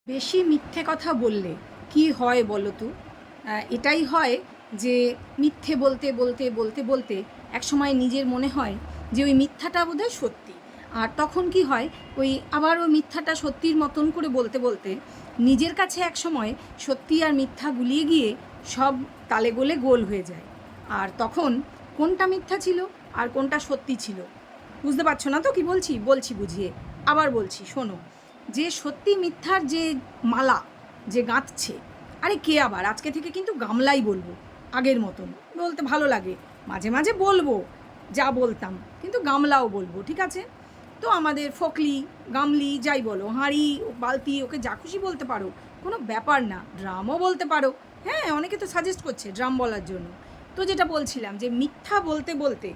বেশি মিথ্যে কথা বললে কি হয় বলো তো? এটাই হয় যে মিথ্যে বলতে বলতে বলতে বলতে একসময় নিজের মনে হয় যে ওই মিথ্যাটা বোধহয় সত্যি। আর তখন কি হয়, ওই আবার ওই মিথ্যাটা সত্যির মতন করে বলতে বলতে নিজের কাছে একসময় সত্যি আর মিথ্যা গুলিয়ে গিয়ে সব তালে গোলে গোল হয়ে যায়। আর তখন কোনটা মিথ্যা ছিল আর কোনটা সত্যি ছিল বুঝতে পারছো না তো? কি বলছি বলছি বুঝিয়ে আবার বলছি, শোনো। যে সত্যি মিথ্যার যে মালা যে গাঁথছে, আরে কে আবার আজকে থেকে কিন্তু গামলাই বলবো, আগের মতন বলতে ভালো লাগে। মাঝে মাঝে বলবো যা বলতাম, কিন্তু গামলাও বলবো, ঠিক আছে? তো আমাদের ফকলি, গামলি যাই বলো, হাঁড়ি, বালতি, ওকে যা খুশি বলতে পারো, কোনো ব্যাপার না। ড্রামও বলতে পারো। হ্যাঁ, অনেকে তো সাজেস্ট করছে ড্রাম বলার জন্য। তো যেটা বলছিলাম যে মিথ্যা বলতে বলতে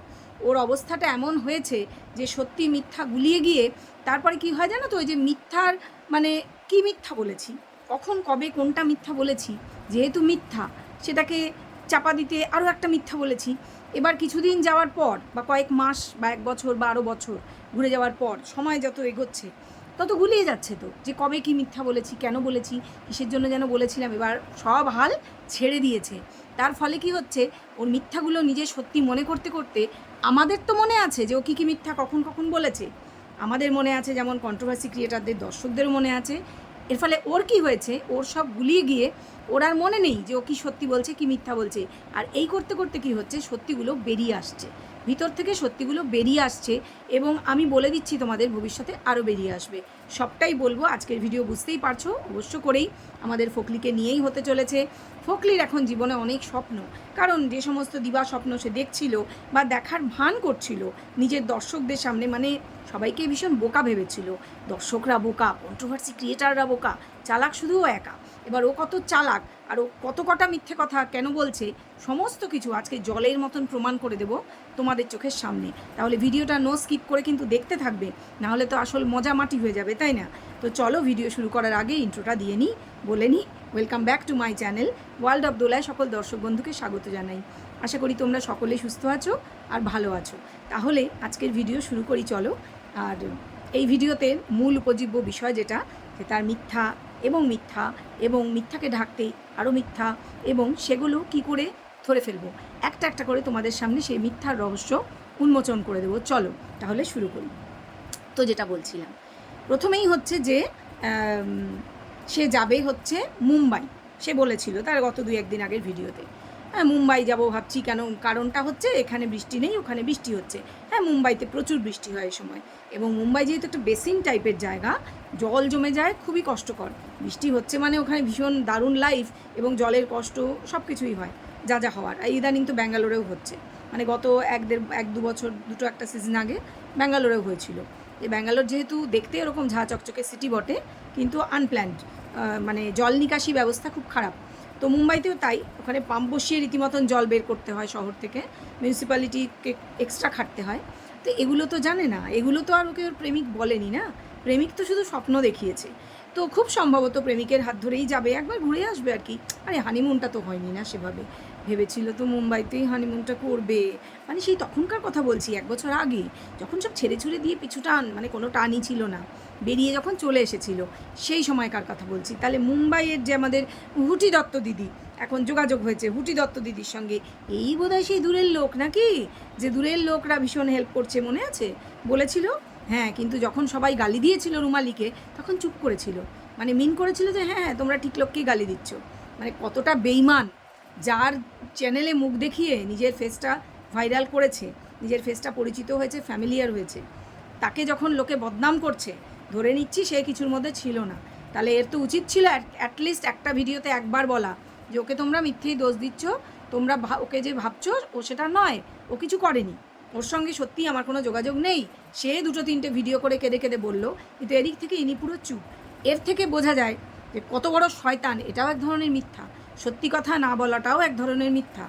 ওর অবস্থাটা এমন হয়েছে যে সত্যি মিথ্যা গুলিয়ে গিয়ে তারপরে কি হয় জানো তো? ওই যে মিথ্যার মানে কি মিথ্যা বলেছি, কখন কবে কোনটা মিথ্যা বলেছি, যেহেতু মিথ্যা সেটাকে চাপা দিতে আরও একটা মিথ্যা বলেছি। এবার কিছুদিন যাওয়ার পর বা কয়েক মাস বা এক বছর বা আরও বছর ঘুরে যাওয়ার পর সময় যত এগোচ্ছে তত গুলিয়ে যাচ্ছে তো, যে কবে কি মিথ্যা বলেছি, কেন বলেছি, কিসের জন্য যেন বলেছিলাম। এবার সব হাল ছেড়ে দিয়েছে। তার ফলে কি হচ্ছে, ওর মিথ্যাগুলো নিজে সত্যি মনে করতে করতে আমাদের তো মনে আছে যে ও কী কী মিথ্যা কখন কখন বলেছে, আমাদের মনে আছে, যেমন কন্ট্রোভার্সি ক্রিয়েটারদের দর্শকদেরও মনে আছে। এর ফলে ওর কি হয়েছে, ওর সব গুলিয়ে গিয়ে ওর আর মনে নেই যে ও কি সত্যি বলছে কি মিথ্যা বলছে। আর এই করতে করতে কি হচ্ছে, সত্যিগুলো বেরিয়ে আসছে, ভিতর থেকে সত্যিগুলো বেরিয়ে আসছে। এবং আমি বলে দিচ্ছি তোমাদের, ভবিষ্যতে আরও বেরিয়ে আসবে। সবটাই বলবো আজকের ভিডিও, বুঝতেই পারছো অবশ্য করেই আমাদের ফকলিকে নিয়েই হতে চলেছে। ফকলির এখন জীবনে অনেক স্বপ্ন, কারণ যে সমস্ত দিবা স্বপ্ন সে দেখছিল বা দেখার ভান করছিল নিজের দর্শকদের সামনে, মানে সবাইকে ভীষণ বোকা ভেবেছিল। দর্শকরা বোকা, কন্ট্রোভার্সি ক্রিয়েটাররা বোকা, চালাক শুধু ও একা। এবার ও কত চালাক আর ও কত কটা মিথ্যে কথা কেন বলছে, সমস্ত কিছু আজকে জলের মতন প্রমাণ করে দেব তোমাদের চোখের সামনে। তাহলে ভিডিওটা নো স্কিপ করে কিন্তু দেখতে থাকবে, নাহলে তো আসল মজা মাটি হয়ে যাবে, তাই না? তো চলো ভিডিও শুরু করার আগে ইন্ট্রোটা দিয়ে নিই, বলে নিই। Welcome back to my channel world of দোলায় সকল দর্শক বন্ধুকে স্বাগত জানাই। আশা করি তোমরা সকলেই সুস্থ আছো আর ভালো আছো। তাহলে আজকের ভিডিও শুরু করি চলো। আর এই ভিডিওতে মূল উপজীব্য বিষয় যেটা, যে তার মিথ্যা এবং মিথ্যা এবং মিথ্যাকে ঢাকতে আরও মিথ্যা, এবং সেগুলো কি করে ধরে ফেলবো, একটা একটা করে তোমাদের সামনে সেই মিথ্যার রহস্য উন্মোচন করে দেবো। চলো তাহলে শুরু করি। তো যেটা বলছিলাম, প্রথমেই হচ্ছে যে সে যাবে হচ্ছে মুম্বাই। সে বলেছিল তার গত 2-1 দিন আগের ভিডিওতে, হ্যাঁ মুম্বাই যাব ভাবছি। কেন? কারণটা হচ্ছে এখানে বৃষ্টি নেই, ওখানে বৃষ্টি হচ্ছে। হ্যাঁ, মুম্বাইতে প্রচুর বৃষ্টি হয় এই সময়, এবং মুম্বাই যেহেতু একটা বেসিন টাইপের জায়গা, জল জমে যায়, খুবই কষ্টকর। বৃষ্টি হচ্ছে মানে ওখানে ভীষণ দারুণ লাইফ, এবং জলের কষ্ট সব কিছুই হয় যা যা হওয়ার। আর ইদানিং তো ব্যাঙ্গালোরেও হচ্ছে, মানে গত 1-2 বছর, দুটো একটা সিজন আগে ব্যাঙ্গালোরেও হয়েছিল। এই ব্যাঙ্গালোর যেহেতু দেখতে এরকম ঝা চকচকে সিটি বটে, কিন্তু আনপ্ল্যান্ড, মানে জল নিকাশি ব্যবস্থা খুব খারাপ। তো মুম্বাইতেও তাই, ওখানে পাম্প বসিয়ে রীতিমতন জল বের করতে হয় শহর থেকে, মিউনিসিপ্যালিটিকে এক্সট্রা খাটতে হয়। তো এগুলো তো জানে না, এগুলো তো আর ওকে ওর প্রেমিক বলেনি না, প্রেমিক তো শুধু স্বপ্ন দেখিয়েছে। তো খুব সম্ভবত প্রেমিকের হাত ধরেই যাবে, একবার ঘুরে আসবে আর কি। আরে হানিমুনটা তো হয়নি না সেভাবে, ভেবেছিল তো মুম্বাইতেই হানিমুনটা করবে, মানে সেই তখনকার কথা বলছি, 1 বছর আগে, যখন সব ছেড়ে ছুড়ে দিয়ে পিছু টান, মানে কোনো টানই ছিল না, বেরিয়ে যখন চলে এসেছিল সেই সময়কার কথা বলছি। তাহলে মুম্বাইয়ের যে আমাদের হুটি দত্ত দিদি, এখন যোগাযোগ হয়েছে হুটি দত্ত দিদির সঙ্গে, এই বোধহয় সেই দূরের লোক নাকি, যে দূরের লোকরা ভীষণ হেল্প করছে, মনে আছে বলেছিল? হ্যাঁ, কিন্তু যখন সবাই গালি দিয়েছিল রুমালিকে, তখন চুপ করেছিল, মানে মিন করেছিল যে হ্যাঁ তোমরা ঠিক লোককেই গালি দিচ্ছ। মানে কতটা বেইমান, যার চ্যানেলে মুখ দেখিয়ে নিজের ফেসটা ভাইরাল করেছে, নিজের ফেসটা পরিচিত হয়েছে, ফ্যামিলিয়ার হয়েছে, তাকে যখন লোকে বদনাম করছে, ধরে নিচ্ছি সে কিছুর মধ্যে ছিল না। তাহলে এর তো উচিত ছিল অ্যাটলিস্ট একটা ভিডিওতে একবার বলা যে ওকে তোমরা মিথ্যেই দোষ দিচ্ছ, তোমরা ওকে যে ভাবছো ও সেটা নয়, ও কিছু করেনি, ওর সঙ্গে সত্যিই আমার কোনো যোগাযোগ নেই। সে 2-3টে ভিডিও করে কেঁদে কেঁদে বললো, কিন্তু এদিক থেকে ইনি পুরো চুপ। এর থেকে বোঝা যায় যে কত বড় শয়তান, এটাও এক ধরনের মিথ্যা, সত্যি কথা না বলাটাও এক ধরনের মিথ্যা।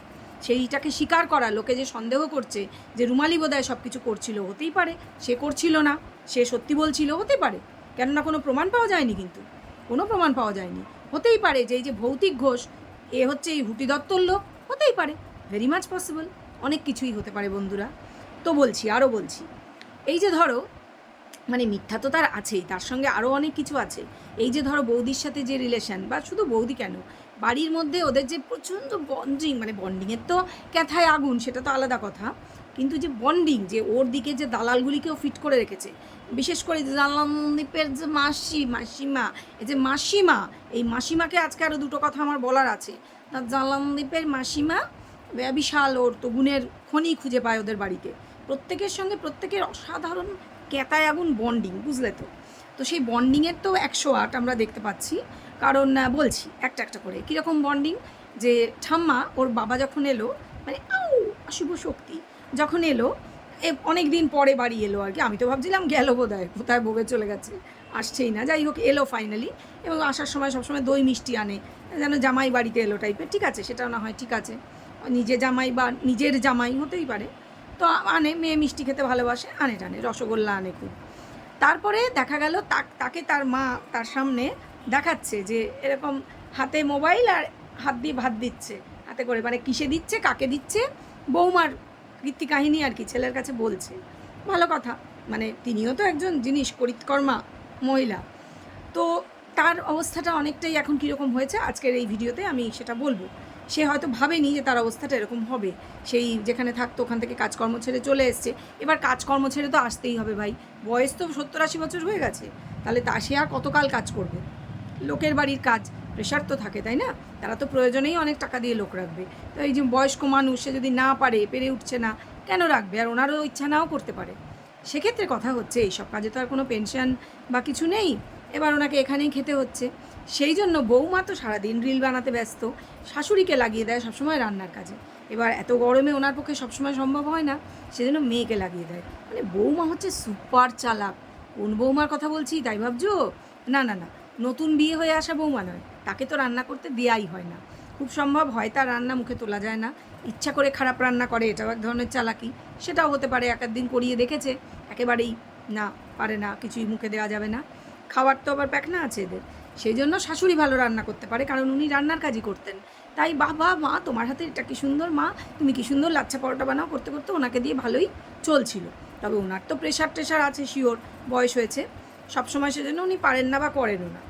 সেইটাকে স্বীকার করা, লোকে যে সন্দেহ করছে যে রুমালি বোধহয় সব কিছু করছিল, হতেই পারে সে করছিল না, সে সত্যি বলছিল, হতে পারে, কেননা কোনো প্রমাণ পাওয়া যায়নি, কিন্তু কোনো প্রমাণ পাওয়া যায়নি। হতেই পারে যে এই যে ভৌতিক ঘোষ, এ হচ্ছে এই হুটি দত্তর লোক, হতেই পারে, ভেরি মাচ পসিবল, অনেক কিছুই হতে পারে বন্ধুরা। তো বলছি, আরও বলছি, এই যে ধরো মানে মিথ্যা তো তার আছেই, তার সঙ্গে আরও অনেক কিছু আছে। এই যে ধরো বৌদির সাথে যে রিলেশন, বা শুধু বৌদি কেন, বাড়ির মধ্যে ওদের যে প্রচণ্ড বন্ডিং, মানে বন্ডিংয়ের তো ক্যাথায় আগুন, সেটা তো আলাদা কথা, কিন্তু যে বন্ডিং, যে ওর দিকে যে দালালগুলিকেও ফিট করে রেখেছে, বিশেষ করে জালানদীপের যে মাসিমা, এই যে মাসিমা, এই মাসিমাকে আজকে আরও দুটো কথা আমার বলার আছে। তা জালানদীপের মাসিমা বিশাল, ওর তো গুণের খনি খুঁজে পায় ওদের বাড়িতে, প্রত্যেকের সঙ্গে প্রত্যেকের অসাধারণ ক্যাতায় আগুন বন্ডিং, বুঝলে তো? তো সেই বন্ডিংয়ের তো 108 আমরা দেখতে পাচ্ছি। কারণ বলছি একটা একটা করে কীরকম বন্ডিং, যে ঠাম্মা ওর বাবা যখন এলো, মানে অশুভ শক্তি যখন এলো, অনেক দিন পরে বাড়ি এলো আর কি, আমি তো ভাবছিলাম গেল বোধহয়, কোথায় বগে চলে গেছে, আসছেই না, যাই হোক এলো ফাইনালি। এবং আসার সময় সবসময় দই মিষ্টি আনে, যেন জামাই বাড়িতে এলো টাইপের, ঠিক আছে, সেটাও না হয় ঠিক আছে, নিজে জামাই বা নিজের জামাই হতেই পারে, তো আনে, মেয়ে মিষ্টি খেতে ভালোবাসে, আনে টানে, রসগোল্লা আনে খুব। তারপরে দেখা গেল তাকে তার মা তার সামনে দেখাচ্ছে যে এরকম হাতে মোবাইল আর হাত দিয়ে ভাত দিচ্ছে হাতে করে, মানে কিসে দিচ্ছে, কাকে দিচ্ছে, বৌমার কীর্তি কাহিনী আর কি ছেলের কাছে বলছে। ভালো কথা, মানে তিনিও তো একজন জিনিস করিতকর্মা মহিলা। তো তার অবস্থাটা অনেকটাই এখন কীরকম হয়েছে আজকের এই ভিডিওতে আমি সেটা বলবো। সে হয়তো ভাবেনি যে তার অবস্থাটা এরকম হবে, সেই যেখানে থাকতো ওখান থেকে কাজকর্ম ছেড়ে চলে এসছে, এবার কাজকর্ম ছেড়ে তো আসতেই হবে ভাই, বয়স তো 70-80 বছর হয়ে গেছে, তাহলে তা সে আর কতকাল কাজ করবে, লোকের বাড়ির কাজ, প্রেশার তো থাকে, তাই না? তারা তো প্রয়োজনেই অনেক টাকা দিয়ে লোক রাখবে, তো এই যে বয়স্ক মানুষ, সে যদি না পারে, পেরে উঠছে না, কেন রাখবে? আর ওনারও ইচ্ছা নাও করতে পারে। সেক্ষেত্রে কথা হচ্ছে এইসব কাজে তো আর কোনো পেনশন বা কিছু নেই, এবার ওনাকে এখানেই খেতে হচ্ছে। সেই জন্য বৌমা তো সারাদিন রিল বানাতে ব্যস্ত, শাশুড়িকে লাগিয়ে দেয় সবসময় রান্নার কাজে। এবার এত গরমে ওনার পক্ষে সবসময় সম্ভব হয় না, সেজন্য মেয়েকে লাগিয়ে দেয়। মানে বৌমা হচ্ছে সুপার চালাক। কোন বৌমার কথা বলছি তাই ভাবছো? না না না, নতুন বিয়ে হয়ে আসা বৌমা নয়, তাকে তো রান্না করতে দেয়াই হয় না, খুব সম্ভব হয় তার রান্না মুখে তোলা যায় না, ইচ্ছা করে খারাপ রান্না করে, এটাও এক ধরনের চালাকি, সেটাও হতে পারে। এক দিন করিয়ে দেখেছে, একেবারেই না পারে না, কিছুই মুখে দেওয়া যাবে না, খাওয়ার তো আবার প্যাকনা আছে এদের। সেই জন্য শাশুড়ি ভালো রান্না করতে পারে, কারণ উনি রান্নার কাজই করতেন। তাই বাবা, মা তোমার হাতে এটা কী সুন্দর, মা তুমি কী সুন্দর লাচ্ছা পরোটা বানাও, করতে করতে ওনাকে দিয়ে ভালোই চলছিল। তবে ওনার তো প্রেশার আছে শিওর, বয়স হয়েছে, সবসময় সেজন্য উনি পারেন না বা করেনও না,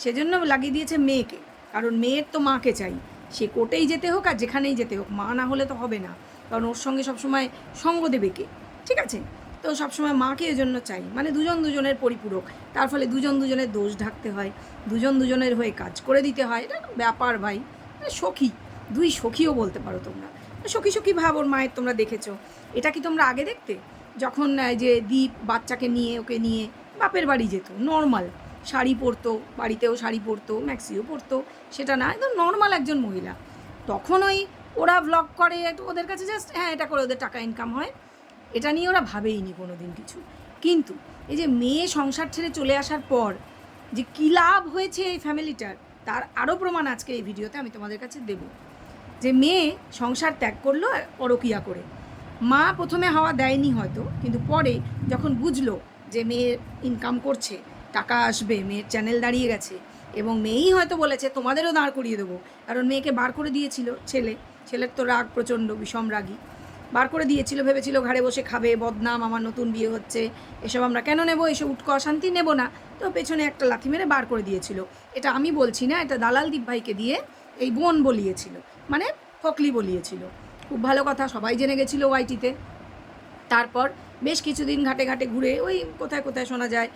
সেজন্য লাগিয়ে দিয়েছে মেয়েকে। কারণ মেয়ের তো মাকে চাই, সে কোর্টেই যেতে হোক আর যেখানেই যেতে হোক, মা না হলে তো হবে না, কারণ ওর সঙ্গে সবসময় সঙ্গ দেবে কে, ঠিক আছে? তো সবসময় মাকে এজন্য চাই, মানে দুজন দুজনের পরিপূরক, তার ফলে দুজন দুজনের দোষ ঢাকতে হয়, দুজন দুজনের হয়ে কাজ করে দিতে হয়, এটা ব্যাপার ভাই। সখী, দুই সখীও বলতে পারো তোমরা, সখী সখী ভাব ওর মায়ের তোমরা দেখেছো। এটা কি তোমরা আগে দেখতে? যখন যে দীপ বাচ্চাকে নিয়ে ওকে নিয়ে বাপের বাড়ি যেত, নর্মাল শাড়ি পরতো, বাড়িতেও শাড়ি পরতো, ম্যাক্সিও পরতো, সেটা না, একদম নর্মাল একজন মহিলা, তখন ওরা ভ্লগ করে, একটু ওদের কাছে জাস্ট হ্যাঁ এটা করে ওদের টাকা ইনকাম হয়, এটা নিয়ে ওরা ভাবেইনি কোনো দিন কিছু। কিন্তু এই যে মেয়ে সংসার ছেড়ে চলে আসার পর যে কী লাভ হয়েছে এই ফ্যামিলিটার, তার আরও প্রমাণ আজকে এই ভিডিওতে আমি তোমাদের কাছে দেব। যে মেয়ে সংসার ত্যাগ করলো পরকিয়া করে, মা প্রথমে হাওয়া দেয়নি হয়তো, কিন্তু পরে যখন বুঝলো যে মেয়ে ইনকাম করছে, টাকা আসবে, মেয়ের চ্যানেল দাঁড়িয়ে গেছে, এবং মেয়েই হয়তো বলেছে তোমাদেরও দাঁড় করিয়ে দেবো, কারণ মেয়েকে বার করে দিয়েছিল ছেলের তো রাগ প্রচণ্ড, বিষম রাগী, বার করে দিয়েছিল, ভেবেছিল ঘাড়ে বসে খাবে, বদনাম, আমার নতুন বিয়ে হচ্ছে, এসব আমরা কেন নেব, এসব উটকো অশান্তি নেব না, তো পেছনে একটা লাথি মেরে বার করে দিয়েছিল। এটা আমি বলছি না, এটা দালাল দীপ ভাইকে দিয়ে এই বোন বলিয়েছিল, মানে ফকলি বলিয়েছিল, খুব ভালো কথা, সবাই জেনে গেছিলো ওয়াইটিতে। তারপর বেশ কিছুদিন ঘাটে ঘাটে ঘুরে, ওই কোথায় কোথায় শোনা যায়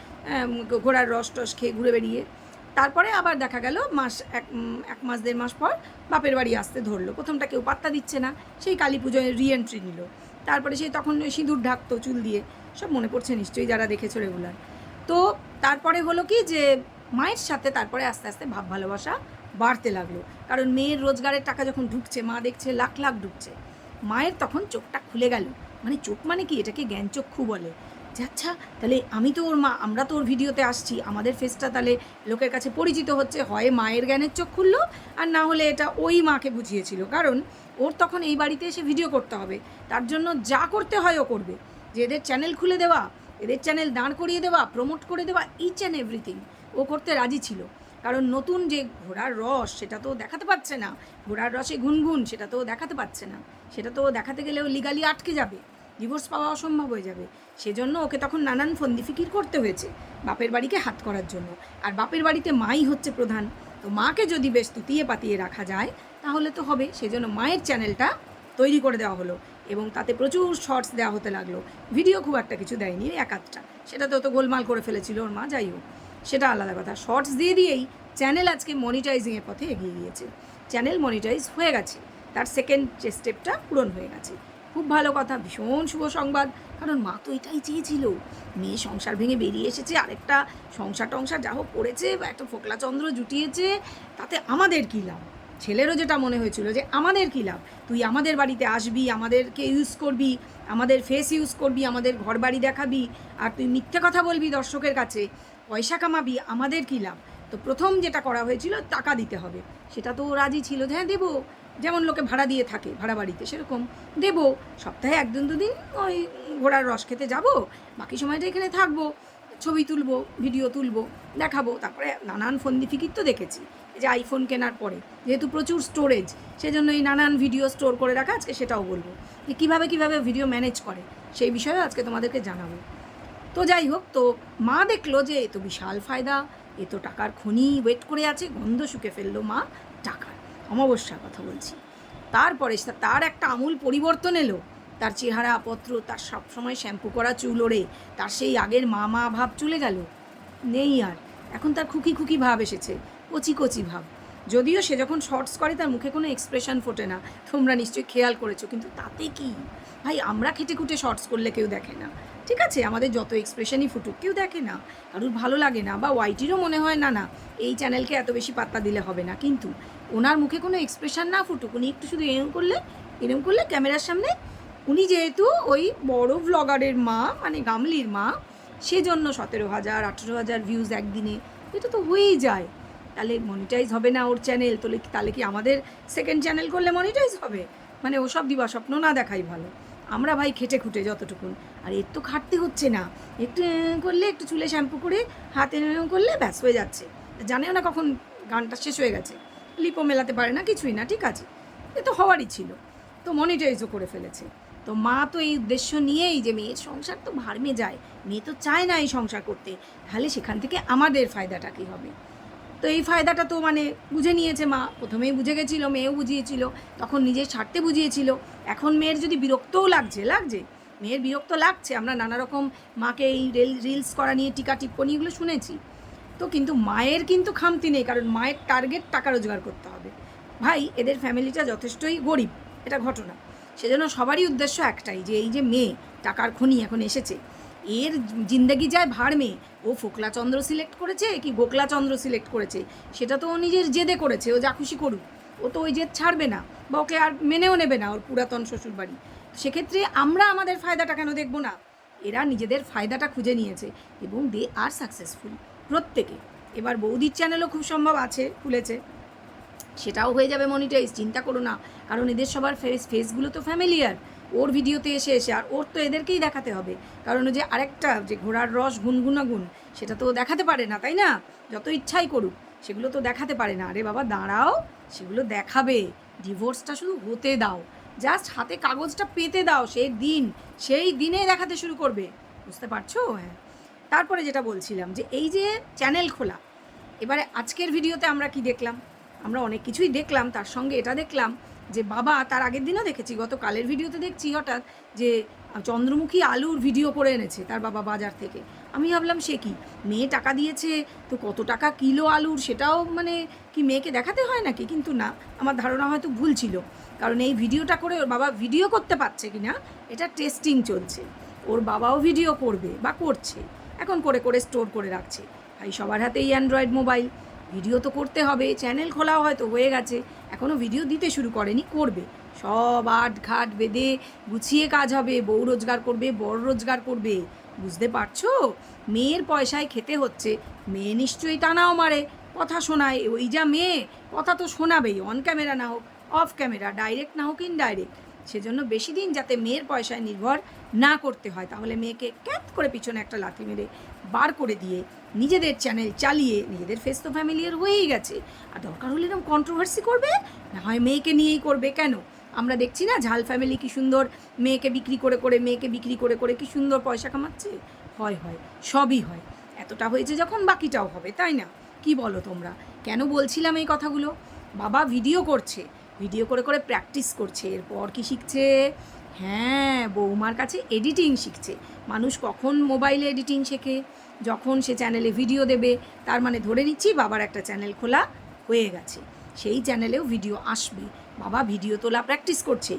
ঘোড়ার রস টস খেয়ে ঘুরে বেরিয়ে, তারপরে আবার দেখা গেল এক মাস 1.5 মাস পর বাপের বাড়ি আসতে ধরলো। প্রথমটা কেউ পাত্তা দিচ্ছে না, সেই কালী পুজোয় রিএন্ট্রি নিল, তারপরে সেই তখন সিঁদুর ঢাকতো চুল দিয়ে, সব মনে পড়ছে নিশ্চয়ই যারা দেখেছো রেগুলার। তো তারপরে হলো কি যে মায়ের সাথে তারপরে আস্তে আস্তে ভাব ভালোবাসা বাড়তে লাগলো, কারণ মেয়ের রোজগারের টাকা যখন ঢুকছে, মা দেখছে লাখ লাখ ঢুকছে, মায়ের তখন চোখটা খুলে গেল। মানে চোখ মানে কি, এটাকে জ্ঞানচক্ষু বলে, যে আচ্ছা তাহলে আমি তো ওর মা, আমরা তো ওর ভিডিওতে আসছি, আমাদের ফেসটা তাহলে লোকের কাছে পরিচিত হচ্ছে, হয় মায়ের জ্ঞানের চোখ খুললো, আর না হলে এটা ওই মাকে বুঝিয়েছিল, কারণ ওর তখন এই বাড়িতে এসে ভিডিও করতে হবে, তার জন্য যা করতে হয় ও করবে, যে এদের চ্যানেল খুলে দেওয়া, এদের চ্যানেল দাঁড় করিয়ে দেওয়া, প্রমোট করে দেওয়া, ইচ অ্যান্ড এভরিথিং ও করতে রাজি ছিল। কারণ নতুন যে ঘোড়ার রস, সেটা তো দেখাতে পারছে না, ঘোড়ার রসে গুনগুন, সেটা তো দেখাতে পারছে না, সেটা তো দেখাতে গেলেও লিগালি আটকে যাবে, ডিভোর্স পাওয়া অসম্ভব হয়ে যাবে। সেজন্য ওকে তখন নানান ফন্দি ফিকির করতে হয়েছে বাপের বাড়িকে হাত করার জন্য। আর বাপের বাড়িতে মাই হচ্ছে প্রধান, তো মাকে যদি বেশ তুতিয়ে পাতিয়ে রাখা যায় তাহলে তো হবে। সেজন্য মায়ের চ্যানেলটা তৈরি করে দেওয়া হলো এবং তাতে প্রচুর শর্টস দেওয়া হতে লাগলো। ভিডিও খুব একটা কিছু দেয়নি, এক আধটা, সেটা তো গোলমাল করে ফেলেছিল ওর মা, যাই হোক সেটা আলাদা কথা। শর্টস দিয়ে দিয়েই চ্যানেল আজকে মনিটাইজিংয়ের পথে এগিয়ে গিয়েছে, চ্যানেল মনিটাইজ হয়ে গেছে, তার সেকেন্ড যে স্টেপটা পূরণ হয়ে গেছে। খুব ভালো কথা, ভীষণ শুভ সংবাদ। কারণ মা তো এটাই চেয়েছিল, মেয়ে সংসার ভেঙে বেরিয়ে এসেছে, আরেকটা সংসার টংসার যা হোক করেছে, বা একটা ফোকলাচন্দ্র জুটিয়েছে, তাতে আমাদের কী লাভ। ছেলেরও যেটা মনে হয়েছিল যে আমাদের কী লাভ, তুই আমাদের বাড়িতে আসবি, আমাদেরকে ইউজ করবি, আমাদের ফেস ইউজ করবি, আমাদের ঘর বাড়ি দেখাবি, আর তুই মিথ্যে কথা বলবি দর্শকের কাছে, পয়সা কামাবি, আমাদের কী লাভ। তো প্রথম যেটা করা হয়েছিল টাকা দিতে হবে, সেটা তো রাজি ছিল যে হ্যাঁ দেবো, যেমন লোকে ভাড়া দিয়ে থাকে ভাড়া বাড়িতে, সেরকম দেবো, সপ্তাহে একদিন দুদিন ওই ঘোড়ার রস খেতে যাব, বাকি সময়টা এখানে থাকবো, ছবি তুলবো, ভিডিও তুলবো, দেখাবো। তারপরে নানান ফন্দি ফিকির তো দেখেছি, এই যে আইফোন কেনার পরে যেহেতু প্রচুর স্টোরেজ, সেজন্য এই নানান ভিডিও স্টোর করে রাখা, আজকে সেটাও বলবো যে কীভাবে ভিডিও ম্যানেজ করে, সেই বিষয়ে আজকে তোমাদেরকে জানাবো। তো যাই হোক, তো মা দেখলো যে এ তো বিশাল ফায়দা, এ তো টাকার খনি ওয়েট করে আছে, গন্ধ শুকে ফেললো মা টাকার, অমাবস্যার কথা বলছি। তারপরে তার একটা আমূল পরিবর্তন এলো, তার চেহারা পত্র, তার সবসময় শ্যাম্পু করা চুল ওড়ে, তার সেই আগের মা মা ভাব চলে গেল, নেই আর। এখন তার খুকি খুকি ভাব এসেছে, কচি কচি ভাব। যদিও সে যখন শর্টস করে তার মুখে কোনো এক্সপ্রেশন ফোটে না, তোমরা নিশ্চয়ই খেয়াল করেছো, কিন্তু তাতে কি ভাই, আমরা খেটে খুঁটে শর্টস করলে কেউ দেখে না, ঠিক আছে, আমাদের যত এক্সপ্রেশনই ফুটুক কেউ দেখে না, কারুর ভালো লাগে না, বা ওয়াইটিরও মনে হয় না না এই চ্যানেলকে এত বেশি পাত্তা দিলে হবে না, কিন্তু ওনার মুখে কোনো এক্সপ্রেশন না ফুটুক, উনি একটু শুধু এরম করলে ক্যামেরার সামনে, উনি যেহেতু ওই বড় ভ্লগারের মা, মানে গামলির মা, সেজন্য 17,000 18,000 ভিউজ একদিনে, এটা তো হয়েই যায়। তাহলে মনিটাইজ হবে না ওর চ্যানেল, তাহলে কি আমাদের সেকেন্ড চ্যানেল করলে মনিটাইজ হবে? মানে ওসব দিবা স্বপ্ন না দেখাই ভালো। আমরা ভাই খেটে খুঁটে যতটুকুন, আর এর তো খাটতে হচ্ছে না, একটু করলে, একটু চুলে শ্যাম্পু করে হাতে করলে ব্যাস হয়ে যাচ্ছে, জানেও না কখন গানটা শেষ হয়ে গেছে, লিপও মেলাতে পারে না, কিছুই না, ঠিক আছে, এ তো হওয়ারই ছিল, তো মনিটাইজও করে ফেলেছে। তো মা তো এই উদ্দেশ্য নিয়েই যে মেয়ের সংসার তো ভাড়মে যায়, মেয়ে তো চায় না এই সংসার করতে, তাহলে সেখান থেকে আমাদের ফায়দাটা কী হবে। তো এই ফায়দাটা তো মানে বুঝে নিয়েছে মা, প্রথমেই বুঝে গেছিলো, মেয়েও বুঝিয়েছিল, তখন নিজের স্বার্থে বুঝিয়েছিল। এখন মেয়ের যদি বিরক্তও লাগছে, মেয়ের বিরক্ত লাগছে, আমরা নানা রকম মাকে এই রিলস করা নিয়ে টিকা টিপ্পনি এগুলো শুনেছি, তো কিন্তু মায়ের কিন্তু খামতি নেই, কারণ মায়ের টার্গেট টাকা রোজগার করতে হবে। ভাই এদের ফ্যামিলিটা যথেষ্টই গরিব, এটা ঘটনা, সেজন্য সবারই উদ্দেশ্য একটাই, যে এই যে মেয়ে টাকার খনি এখন এসেছে, এর জিন্দেগি যায় ভাড়মে, ও ফোকলাচন্দ্র সিলেক্ট করেছে কি গোকলাচন্দ্র সিলেক্ট করেছে, সেটা তো ও নিজের জেদে করেছে, ও যা খুশি করুক, ও তো ওই জেদ ছাড়বে না, বা ওকে আর মেনেও নেবে না ওর পুরাতন শ্বশুরবাড়ি। সেক্ষেত্রে আমরা আমাদের ফায়দাটা কেন দেখবো না? এরা নিজেদের ফায়দাটা খুঁজে নিয়েছে এবং দে আর সাকসেসফুল প্রত্যেকে। এবার বৌদির চ্যানেলও খুব সম্ভব আছে, খুলেছে, সেটাও হয়ে যাবে মনিটাইজ, চিন্তা করো না, কারণ এদের সবার ফেসগুলো তো ফ্যামিলিয়ার ওর ভিডিওতে এসে, আর ওর তো এদেরকেই দেখাতে হবে, কারণ যে আরেকটা যে ঘোড়ার রস গুনগুনাগুন, সেটা তো দেখাতে পারে না, তাই না? যত ইচ্ছাই করুক সেগুলো তো দেখাতে পারে না। আরে বাবা দাঁড়াও, সেগুলো দেখাবে, ডিভোর্সটা শুধু হতে দাও, জাস্ট হাতে কাগজটা পেতে দাও, সেই দিনে দেখাতে শুরু করবে, বুঝতে পারছো? হ্যাঁ, তারপরে যেটা বলছিলাম যে এই যে চ্যানেল খোলা, এবারে আজকের ভিডিওতে আমরা কি দেখলাম, আমরা অনেক কিছুই দেখলাম, তার সঙ্গে এটা দেখলাম যে বাবা, তার আগের দিনও দেখেছি, গতকালের ভিডিওতে দেখছি হঠাৎ যে চন্দ্রমুখী আলুর ভিডিও করে এনেছে তার বাবা বাজার থেকে। আমি ভাবলাম সে কি, মেয়ে টাকা দিয়েছে তো কত টাকা কিলো আলুর, সেটাও মানে কি মেয়েকে দেখাতে হয় নাকি? কিন্তু না, আমার ধারণা হয়তো ভুল ছিল, কারণ এই ভিডিওটা করে ওর বাবা ভিডিও করতে পারছে কি না এটা টেস্টিং চলছে, ওর বাবাও ভিডিও করবে বা করছে, এখন করে করে স্টোর করে রাখছে। ভাই সবার হাতেই অ্যান্ড্রয়েড মোবাইল, ভিডিও তো করতে হবে, চ্যানেল খোলাও হয়তো হয়ে গেছে, এখনও ভিডিও দিতে শুরু করেনি, করবে, সব আট ঘাট বেঁধে গুছিয়ে কাজ হবে, বউ রোজগার করবে, বড় রোজগার করবে, বুঝতে পারছো? মেয়ের পয়সায় খেতে হচ্ছে, মেয়ে নিশ্চয়ই টানাও মারে, কথা শোনায়, ওই যা মেয়ে, কথা তো শোনাবেই, অন ক্যামেরা না হোক অফ ক্যামেরা, ডাইরেক্ট না হোক ইনডাইরেক্ট, সেজন্য বেশি দিন যাতে মেয়ের পয়সায় নির্ভর না করতে হয়, তাহলে মেয়েকে ক্যাপ করে পিছনে একটা লাথি মেরে বার করে দিয়ে নিজেদের চ্যানেল চালিয়ে, নিজেদের ফেস তো ফ্যামিলিয়ার হয়েই গেছে, আর দরকার হলে এরকম কন্ট্রোভার্সি করবে, না হয় মেয়েকে নিয়েই করবে, কেন? আমরা দেখছি না ঝাল ফ্যামিলি কী সুন্দর মেয়েকে বিক্রি করে কী সুন্দর পয়সা কামাচ্ছে। হয় সবই হয়, এতটা হয়েছে যখন বাকিটাও হবে, তাই না? কি বলো তোমরা? কেন বলছিলাম এই কথাগুলো? বাবা ভিডিও করছে, ভিডিও করে প্র্যাকটিস করছে, এরপর কি শিখছে? হ্যাঁ, বৌমার কাছে এডিটিং শিখছে। মানুষ কখন মোবাইলে এডিটিং শেখে? যখন সে চ্যানেলে ভিডিও দেবে। তার মানে ধরে নিচ্ছি বাবার একটা চ্যানেল খোলা হয়ে গেছে, সেই চ্যানেলেও ভিডিও আসবে। বাবা ভিডিও তোলা প্র্যাকটিস করছে,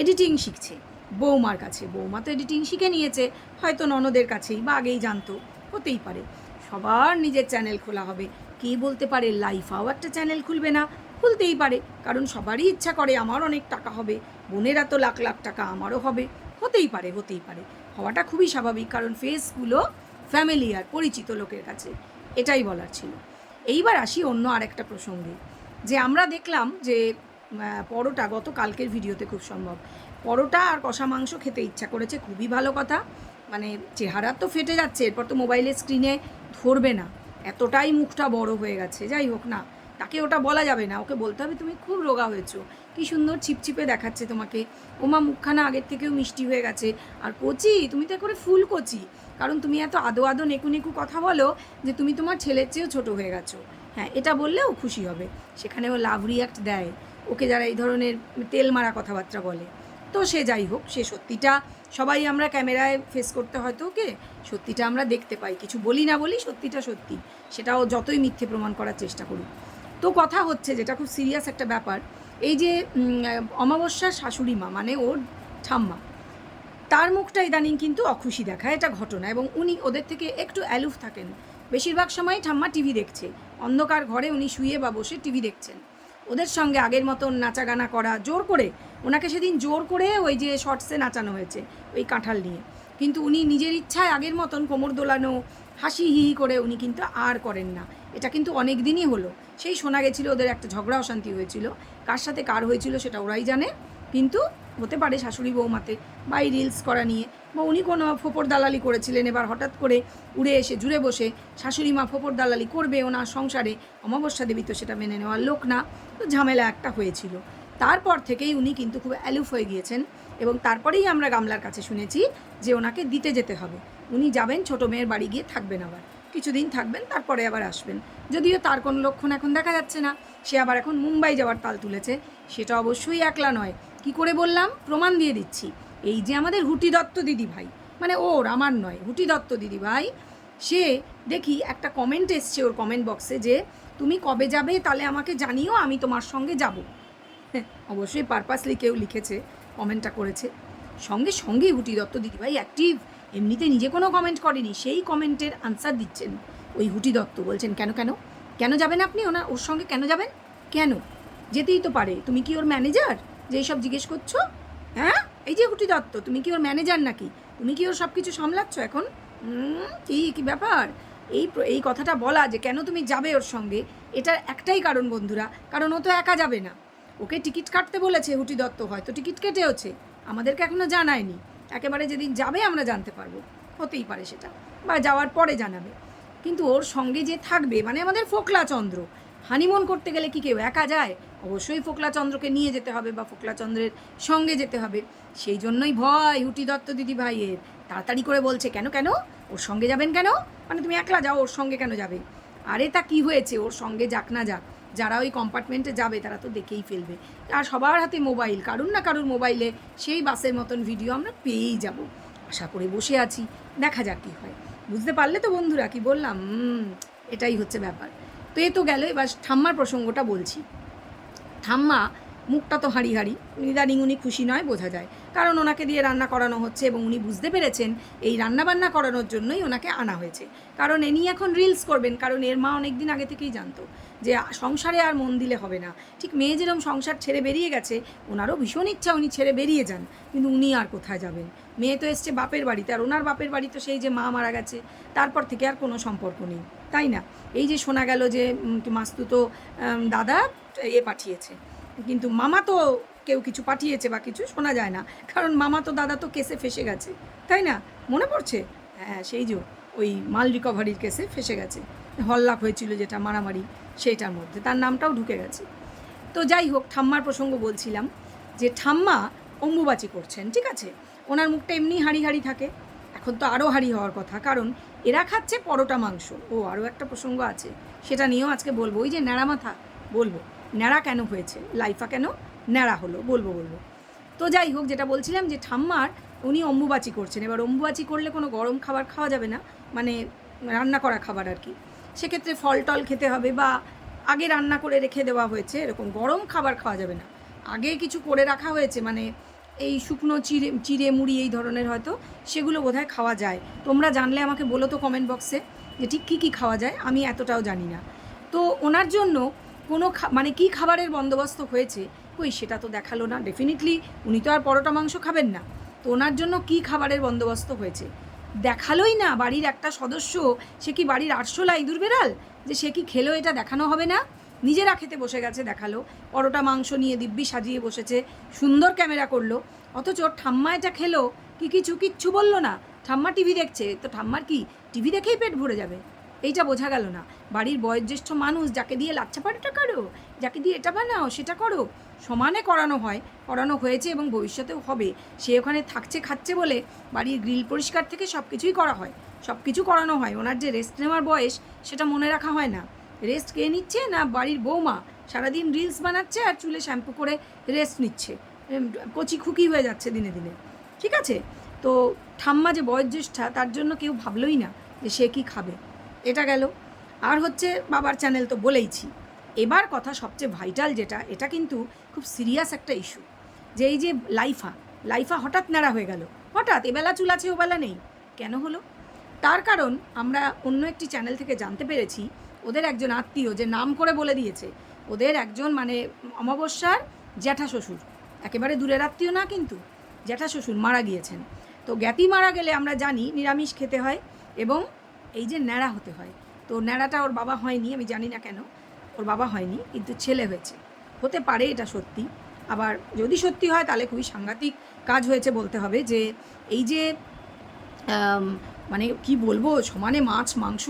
এডিটিং শিখছে বৌমার কাছে। বৌমা তো এডিটিং শিখে নিয়েছে, হয়তো ননদের কাছেই বা আগেই জানতো, হতেই পারে। সবার নিজের চ্যানেল খোলা হবে, কে বলতে পারে লাইফাও একটা চ্যানেল খুলবে না? খুলতেই পারে, কারণ সবারই ইচ্ছা করে আমার অনেক টাকা হবে, বোনেরা তো লাখ লাখ টাকা, আমারও হবে। হতেই পারে হওয়াটা খুবই স্বাভাবিক, কারণ ফেসগুলো ফ্যামিলিয়ার, পরিচিত লোকের কাছে। এটাই বলার ছিল। এইবার আসি অন্য আরেকটা প্রসঙ্গে, যে আমরা দেখলাম যে পরোটা, গত কালকের ভিডিওতে খুব সম্ভব, পরোটা আর কষা মাংস খেতে ইচ্ছা করেছে, খুবই ভালো কথা। মানে চেহারা তো ফেটে যাচ্ছে, এরপর তো মোবাইলের স্ক্রিনে ধরবে না, এতটাই মুখটা বড় হয়ে গেছে। যাই হোক না, তাকে ওটা বলা যাবে না, ওকে বলতে হবে তুমি খুব রোগা হয়েছো, কী সুন্দর ছিপছিপে দেখাচ্ছে তোমাকে, ওমা মুখখানা আগের থেকেও মিষ্টি হয়ে গেছে, আর কচি, তুমি তো করে ফুল কচি, কারণ তুমি এত আদো নেকু কথা বলো যে তুমি তোমার ছেলের চেয়েও ছোটো হয়ে গেছো। হ্যাঁ, এটা বললে ও খুশি হবে, সেখানে ও লাভ রিয়াক্ট দেয় ওকে যারা এই ধরনের তেল মারা কথাবার্তা বলে। তো সে যাই হোক, সে সত্যিটা সবাই আমরা ক্যামেরায় ফেস করতে হয়তো ওকে সত্যিটা আমরা দেখতে পাই, কিছু বলি না বলি সত্যিটা সত্যি, সেটাও যতই মিথ্যে প্রমাণ করার চেষ্টা করি। তো কথা হচ্ছে, যেটা খুব সিরিয়াস একটা ব্যাপার, এই যে অমাবস্যার শাশুড়ি মা, মানে ওর ঠাম্মা, তার মুখটা ইদানিং কিন্তু অখুশি দেখায়, এটা ঘটনা। এবং উনি ওদের থেকে একটু অ্যালুফ থাকেন, বেশিরভাগ সময় ঠাম্মা টিভি দেখছে, অন্ধকার ঘরে উনি শুয়ে বা বসে টিভি দেখছেন। ওদের সঙ্গে আগের মতন নাচাগানা করা, জোর করে ওনাকে সেদিন জোর করে ওই যে শর্টসে নাচানো হয়েছে ওই কাঁঠাল নিয়ে, কিন্তু উনি নিজের ইচ্ছায় আগের মতন কোমর দোলানো, হাসি হি করে উনি কিন্তু আর করেন না। এটা কিন্তু অনেক দিনই হলো। সেই শোনা গেছিলো ওদের একটা ঝগড়া অশান্তি হয়েছিল, কার সাথে কার হয়েছিল সেটা ওরাই জানে, কিন্তু হতে পারে শাশুড়ি বৌমাতে বা এই রিলস করা নিয়ে, বা উনি কোনো ফোপর দালালি করেছিলেন, এবার হঠাৎ করে উড়ে এসে জুড়ে বসে শাশুড়ি মা ফোপর দালালি করবে ওনার সংসারে, অমাবস্যা দেবী তো সেটা মেনে নেওয়ার লোক না, তো ঝামেলা একটা হয়েছিল। তারপর থেকেই উনি কিন্তু খুব অ্যালুফ হয়ে গিয়েছেন, এবং তারপরেই আমরা গামলার কাছে শুনেছি যে ওনাকে দিতে যেতে হবে, উনি যাবেন ছোটো মেয়ের বাড়ি গিয়ে থাকবেন, আবার কিছুদিন থাকবেন, তারপরে আবার আসবেন। যদিও তার কোনো লক্ষণ এখন দেখা যাচ্ছে না, সে আবার এখন মুম্বাই যাওয়ার তাল তুলেছে। সেটা অবশ্যই একলা নয়, কি করে বললাম, প্রমাণ দিয়ে দিচ্ছি। এই যে আমাদের হুটি দত্ত দিদি ভাই, মানে ওর, আমার নয়, হুটি দত্ত দিদি ভাই, সে দেখি একটা কমেন্ট এসছে ওর কমেন্ট বক্সে যে তুমি কবে যাবে তাহলে আমাকে জানিও, আমি তোমার সঙ্গে যাব। হ্যাঁ, অবশ্যই পারপাসলি কেউ লিখেছে, কমেন্টটা করেছে। সঙ্গে সঙ্গেই হুটি দত্ত দিদিভাই অ্যাক্টিভ, এমনিতে নিজে কোনো কমেন্ট করেনি, সেই কমেন্টের আনসার দিচ্ছেন ওই হুটি দত্ত, বলছেন কেন কেন কেন যাবেন আপনি ওর সঙ্গে, কেন যাবেন, কেন যেতেই তো পারে, তুমি কি ওর ম্যানেজার যে এইসব জিজ্ঞেস করছো? হ্যাঁ, এই যে হুটি দত্ত, তুমি কি ওর ম্যানেজার নাকি? তুমি কি ওর সব কিছু সামলাচ্ছ এখন? কি ব্যাপার? এই কথাটা বলা যে কেন তুমি যাবে ওর সঙ্গে, এটার একটাই কারণ বন্ধুরা, কারণ ও তো একা যাবে না, ওকে টিকিট কাটতে বলেছে হুটি দত্ত, হয়তো টিকিট কেটেওছে, আমাদেরকে এখনও জানায়নি, একেবারে যেদিন যাবে আমরা জানতে পারবো, হতেই পারে সেটা, বা যাওয়ার পরে জানাবে। কিন্তু ওর সঙ্গে যে থাকবে, মানে আমাদের ফোকলা চন্দ্র, হানিমুন করতে গেলে কি কেউ একা যায়? অবশ্যই ফোকলা চন্দ্রকে নিয়ে যেতে হবে বা ফোকলা চন্দ্রের সঙ্গে যেতে হবে। সেই জন্যই ভয় হুটি দত্ত দিদি ভাইয়ের, তাড়াতাড়ি করে বলছে কেন ওর সঙ্গে যাবেন কেন, মানে তুমি একলা যাও, ওর সঙ্গে কেন যাবে? আরে তা কি হয়েছে, ওর সঙ্গে যাক না যাক, যারা ওই কম্পার্টমেন্টে যাবে তারা তো দেখেই ফেলবে, আর সবার হাতে মোবাইল, কারুর না কারুর মোবাইলে সেই বাসের মতন ভিডিও আমরা পেয়েই যাব। আশা করে বসে আছি, দেখা যাক কী হয়। বুঝতে পারলে তো বন্ধুরা কি বললাম? এটাই হচ্ছে ব্যাপার। তো এ তো গেল, এবার ঠাম্মার প্রসঙ্গটা বলছি। ঠাম্মা মুখটা তো হাঁড়ি ইদানিং উনি খুশি নয়, বোঝা যায়, কারণ ওনাকে দিয়ে রান্না করানো হচ্ছে, এবং উনি বুঝতে পেরেছেন এই রান্নাবান্না করানোর জন্যই ওনাকে আনা হয়েছে, কারণ এনি এখন রিলস করবেন, কারণ এর মা অনেক দিন আগে থেকেই জানতো যে সংসারে আর মন দিলে হবে না। ঠিক মেয়ে যেরকম সংসার ছেড়ে বেরিয়ে গেছে, ওনারও ভীষণ ইচ্ছা উনি ছেড়ে বেরিয়ে যান, কিন্তু উনি আর কোথায় যাবেন? মেয়ে তো এসছে বাপের বাড়িতে, আর ওনার বাপের বাড়ি তো সেই যে মা মারা গেছে তারপর থেকে আর কোনো সম্পর্ক নেই, তাই না? এই যে শোনা গেল যে মাস্তুতো দাদা পাঠিয়েছে, কিন্তু মামা তো কেউ কিছু পাঠিয়েছে বা কিছু শোনা যায় না, কারণ মামা তো দাদা তো কেসে ফেসে গেছে, তাই না? মনে পড়ছে? হ্যাঁ, সেই যে ওই মাল রিকভারির কেসে ফেসে গেছে, হল্লাক হয়েছিল যেটা মারামারি, সেইটার মধ্যে তার নামটাও ঢুকে গেছে। তো যাই হোক, ঠাম্মার প্রসঙ্গ বলছিলাম যে ঠাম্মা অম্বুবাচি করছেন, ঠিক আছে, ওনার মুখটা এমনি হাঁড়ি হাঁড়ি থাকে, এখন তো আরও হাঁড়ি হওয়ার কথা, কারণ এরা খাচ্ছে পরোটা মাংস। ও আরও একটা প্রসঙ্গ আছে, সেটা নিয়েও আজকে বলবো। ওই যে ন্যাড়া মাথা, বলবো ন্যাড়া কেন হয়েছে, লাইফা কেন ন্যাড়া হলো, বলবো। তো যাই হোক, যেটা বলছিলাম যে ঠাম্মার উনি অম্বুবাচি করছেন। এবার অম্বুবাচি করলে কোনো গরম খাবার খাওয়া যাবে না, মানে রান্না করা খাবার আর কি। সেক্ষেত্রে ফল টল খেতে হবে, বা আগে রান্না করে রেখে দেওয়া হয়েছে, এরকম গরম খাবার খাওয়া যাবে না। আগে কিছু করে রাখা হয়েছে, মানে এই শুকনো চিড়ে মুড়ি এই ধরনের, হয়তো সেগুলো বোধহয় খাওয়া যায়। তোমরা জানলে আমাকে বলো তো কমেন্ট বক্সে যে ঠিক কী কী খাওয়া যায়, আমি এতটাও জানি না। তো ওনার জন্য কোনো মানে কী খাবারের বন্দোবস্ত হয়েছে, কই সেটা তো দেখালো না। ডেফিনেটলি উনি তো আর পরোটা মাংস খাবেন না, তো ওনার জন্য কী খাবারের বন্দোবস্ত হয়েছে দেখালোই না। বাড়ির একটা সদস্য, সে কি বাড়ির 800লা ইঁদুর বেড়াল যে সে কি খেলো, এটা দেখানো হবে না? নিজেরা খেতে বসে গেছে, দেখালো। পরোটা মাংস নিয়ে দিব্যি সাজিয়ে বসেছে, সুন্দর ক্যামেরা করলো, অথচ ঠাম্মা এটা খেলো কিচ্ছু বললো না। ঠাম্মা টিভি দেখছে, তো ঠাম্মার কি টিভি দেখেই পেট ভরে যাবে? এইটা বোঝা গেল না। বাড়ির বয়োজ্যেষ্ঠ মানুষ, যাকে দিয়ে লাচ্ছা পরোটা করো, যাকে দিয়ে এটা বানাও সেটা করো, সমানে করানো হয়েছে এবং ভবিষ্যতেও হবে। সে ওখানে থাকছে খাচ্ছে বলে বাড়ির গ্রিল পরিষ্কার থেকে সব কিছুই করা হয়, সব কিছু করানো হয়। ওনার যে রেস্ট নেওয়ার বয়স, সেটা মনে রাখা হয় না। রেস্ট কে নিচ্ছে না বাড়ির বৌমা, সারাদিন রিলস বানাচ্ছে আর চুলে শ্যাম্পু করে রেস্ট নিচ্ছে, কচি খুকি হয়ে যাচ্ছে দিনে দিনে, ঠিক আছে। তো ঠাম্মা যে বয়োজ্যেষ্ঠা, তার জন্য কেউ ভাবলই না যে সে কি খাবে। এটা গেল। আর হচ্ছে বাবার চ্যানেল তো বলেইছি। এবার কথা সবচেয়ে ভাইটাল যেটা, এটা কিন্তু খুব সিরিয়াস একটা ইস্যু, যে এই যে লাইফা হঠাৎ ন্যাড়া হয়ে গেল, হঠাৎ এবেলা চুল আছে ওবেলা নেই, কেন হলো? তার কারণ আমরা অন্য একটি চ্যানেল থেকে জানতে পেরেছি, ওদের একজন আত্মীয়, যে নাম করে বলে দিয়েছে, ওদের একজন মানে অমাবস্যার জ্যাঠা শ্বশুর, একেবারে দূরের আত্মীয় না কিন্তু, জ্যাঠা শ্বশুর মারা গিয়েছেন। তো জ্ঞাতি মারা গেলে আমরা জানি নিরামিষ খেতে হয় এবং এই যে ন্যাড়া হতে হয়। তো ন্যাড়াটা ওর বাবা হয়নি, আমি জানি না কেন ওর বাবা হয়নি, কিন্তু ছেলে হয়েছে। হতে পারে এটা সত্যি, আবার যদি সত্যি হয় তাহলে খুবই সাংঘাতিক কাজ হয়েছে বলতে হবে। যে এই যে মানে কি বলবো, সমানে মাছ মাংস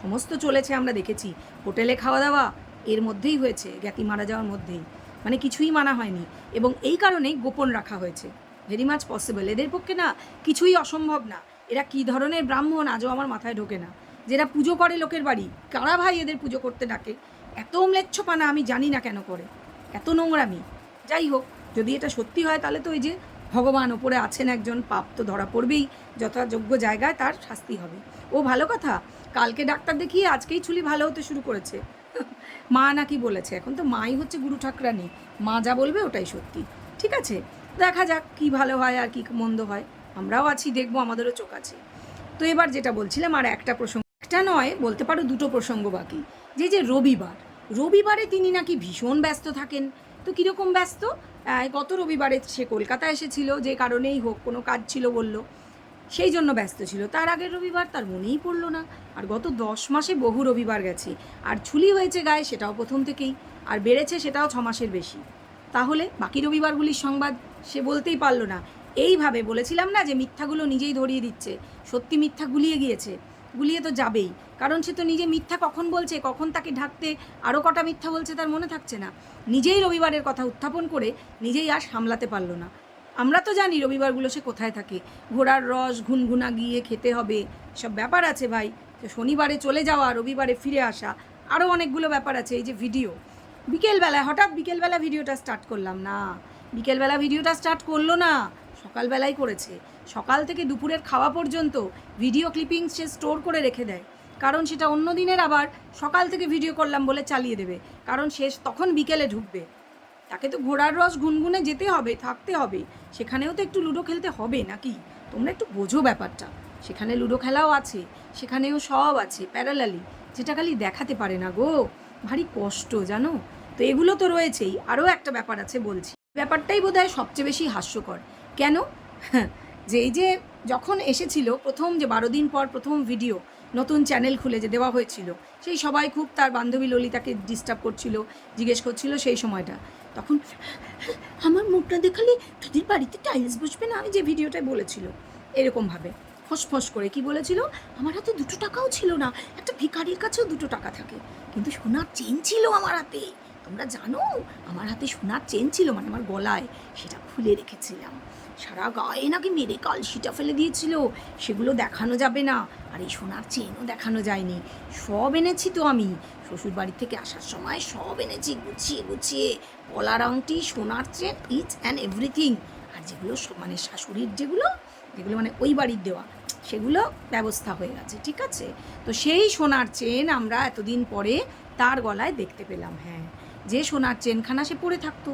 সমস্ত চলেছে, আমরা দেখেছি হোটেলে খাওয়া দাওয়া, এর মধ্যেই হয়েছে, জ্ঞাতি মারা যাওয়ার মধ্যেই, মানে কিছুই মানা হয়নি, এবং এই কারণেই গোপন রাখা হয়েছে। ভেরি মাচ পসিবল, এদের পক্ষে না কিছুই অসম্ভব না। এরা কী ধরনের ব্রাহ্মণ আজও আমার মাথায় ঢোকে না। যেটা পুজো করে লোকের বাড়ি, কারা ভাই এদের পুজো করতে ডাকে? এত ম্লেচ্ছপানা আমি জানি না কেন করে, এত নোংরামি। যাই হোক, যদি এটা সত্যি হয় তাহলে তো ওই যে ভগবান ওপরে আছেন একজন, পাপ তো ধরা পড়বেই, যথাযোগ্য জায়গায় তার শাস্তি হবে। ও ভালো কথা, কালকে ডাক্তার দেখিয়ে আজকেই চুলি ভালো হতে শুরু করেছে। মা নাকি বলেছে, এখন তো মাই হচ্ছে গুরু ঠাকুরানি, মা যা বলবে ওটাই সত্যি, ঠিক আছে। দেখা যাক কী ভালো হয় আর কী মন্দ হয়, আমরাও আছি, দেখবো, আমাদেরও চোখ আছে। তো এবার যেটা বলছিলাম, আর একটা প্রসঙ্গ, একটা নয় বলতে পারো, দুটো প্রসঙ্গ বাকি। যে রবিবারে তিনি নাকি ভীষণ ব্যস্ত থাকেন। তো কীরকম ব্যস্ত? গত রবিবারে সে কলকাতা এসেছিল, যে কারণেই হোক, কোনো কাজ ছিল বলল, সেই জন্য ব্যস্ত ছিল। তার আগের রবিবার তার মনেই পড়লো না। আর গত 10 মাসে বহু রবিবার গেছে, আর চুলি হয়েছে গায়ে সেটাও প্রথম থেকেই, আর বেড়েছে সেটাও 6 মাসের বেশি। তাহলে বাকি রবিবারগুলির সংবাদ সে বলতেই পারলো না। এইভাবে বলেছিলাম না যে মিথ্যাগুলো নিজেই ধরিয়ে দিচ্ছে, সত্যি মিথ্যা গুলিয়ে গিয়েছে, গুলিয়ে তো যাবেই, কারণ সে তো নিজে মিথ্যা কখন বলছে, কখন তাকে ঢাকতে আরও কটা মিথ্যা বলছে তার মনে থাকছে না। নিজেই রবিবারের কথা উত্থাপন করে নিজেই আর সামলাতে পারলো না। আমরা তো জানি রবিবারগুলো সে কোথায় থাকে, ঘোড়ার রস ঘুনঘুনা গিয়ে খেতে হবে, সব ব্যাপার আছে ভাই। তো শনিবারে চলে যাওয়া, রবিবারে ফিরে আসা, আরও অনেকগুলো ব্যাপার আছে। এই যে ভিডিও, হঠাৎ বিকেলবেলা ভিডিওটা স্টার্ট করলাম না, বিকেলবেলা ভিডিওটা স্টার্ট করলো না, সকালবেলাই করেছে। সকাল থেকে দুপুরের খাওয়া পর্যন্ত ভিডিও ক্লিপিংস সে স্টোর করে রেখে দেয়, কারণ সেটা অন্য দিনের আবার সকাল থেকে ভিডিও করলাম বলে চালিয়ে দেবে, কারণ সে তখন বিকেলে ঢুকবে। তাকে তো ঘোড়ার রস গুনগুনে যেতে হবে, থাকতে হবে, সেখানেও তো একটু লুডো খেলতে হবে নাকি? তোমরা একটু বোঝো ব্যাপারটা। সেখানে লুডো খেলাও আছে, সেখানেও সব আছে প্যারালালি, যেটা খালি দেখাতে পারে না গো, ভারী কষ্ট জানো। তো এগুলো তো রয়েছেই, আরও একটা ব্যাপার আছে বলছি, ব্যাপারটাই বোধহয় সবচেয়ে বেশি হাস্যকর। কেন? যে এই যে যখন এসেছিল প্রথম, যে 12 দিন পর প্রথম ভিডিও নতুন চ্যানেল খুলে যে দেওয়া হয়েছিল, সেই সবাই খুব তার বান্ধবী ললিতাকে ডিস্টার্ব করছিল, জিজ্ঞেস করছিল সেই সময়টা, তখন আমার মুখটা দেখালে তোদের বাড়িতে টাইলস বসবে না, আমি যে ভিডিওটায় বলেছিল এরকমভাবে ফসফস করে কি বলেছিল, আমার হাতে 2 টাকাও ছিল না, একটা ভিখারির কাছেও 2 টাকা থাকে, কিন্তু সোনার চেন ছিল আমার হাতে, তোমরা জানো আমার হাতে সোনার চেন ছিল, মানে আমার গলায়, সেটা খুলে রেখেছিলাম। সারা গায়ে নাকি মেরে কালশিটা ফেলে দিয়েছিল, সেগুলো দেখানো যাবে না। আর এই সোনার চেনও দেখানো যায়নি। সব এনেছি তো আমি শ্বশুর বাড়ি থেকে আসার সময়, সব এনেছি গুছিয়ে গুছিয়ে, গলার আংটি, সোনার চেন, ইচ অ্যান্ড এভরিথিং। আর যেগুলো মানে শাশুড়ির যেগুলো মানে ওই বাড়ির দেওয়া, সেগুলো ব্যবস্থা হয়ে গেছে, ঠিক আছে। তো সেই সোনার চেন আমরা এতদিন পরে তার গলায় দেখতে পেলাম। হ্যাঁ, যে সোনার চেনখানা সে পরে থাকতো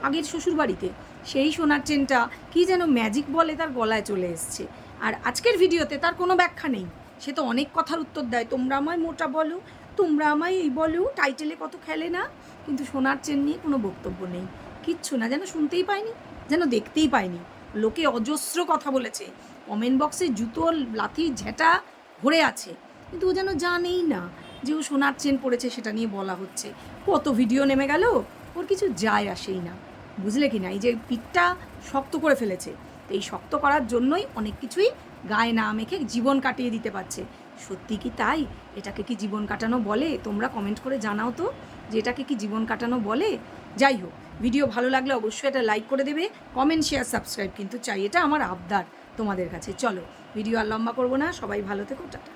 আগের শ্বশুর বাড়িতে, সেই সোনার চেনটা কি যেন ম্যাজিক বলে তার গলায় চলে এসছে। আর আজকের ভিডিওতে তার কোনো ব্যাখ্যা নেই। সে তো অনেক কথার উত্তর দেয়, তোমরা আমায় মোটা বলো, তোমরা আমায় এই বলো, টাইটেলে কত খেলে না, কিন্তু সোনার চেন নিয়ে কোনো বক্তব্য নেই, কিচ্ছু না, যেন শুনতেই পায়নি, যেন দেখতেই পায়নি। লোকে অজস্র কথা বলেছে, কমেন্ট বক্সে জুতো লাথি ঝেঁটা ভরে আছে, কিন্তু ও যেন জানেই না যে ও সোনার চেন পড়েছে, সেটা নিয়ে বলা হচ্ছে। কত ভিডিও নেমে গেল, ওর কিছু যায় আসেই না, বুঝলে কি না। এই যে পিঠটা শক্ত করে ফেলেছে, তো এই শক্ত করার জন্যই অনেক কিছুই গায়ে না মেখে জীবন কাটিয়ে দিতে পারছে। সত্যি কি তাই? এটাকে কি জীবন কাটানো বলে? তোমরা কমেন্ট করে জানাও তো যে এটাকে কি জীবন কাটানো বলে। যাই হোক, ভিডিও ভালো লাগলে অবশ্যই এটা লাইক করে দেবে, কমেন্ট, শেয়ার, সাবস্ক্রাইব কিন্তু চাই, এটা আমার আবদার তোমাদের কাছে। চলো, ভিডিও আর লম্বা করবো না, সবাই ভালো থেকো, টাটা।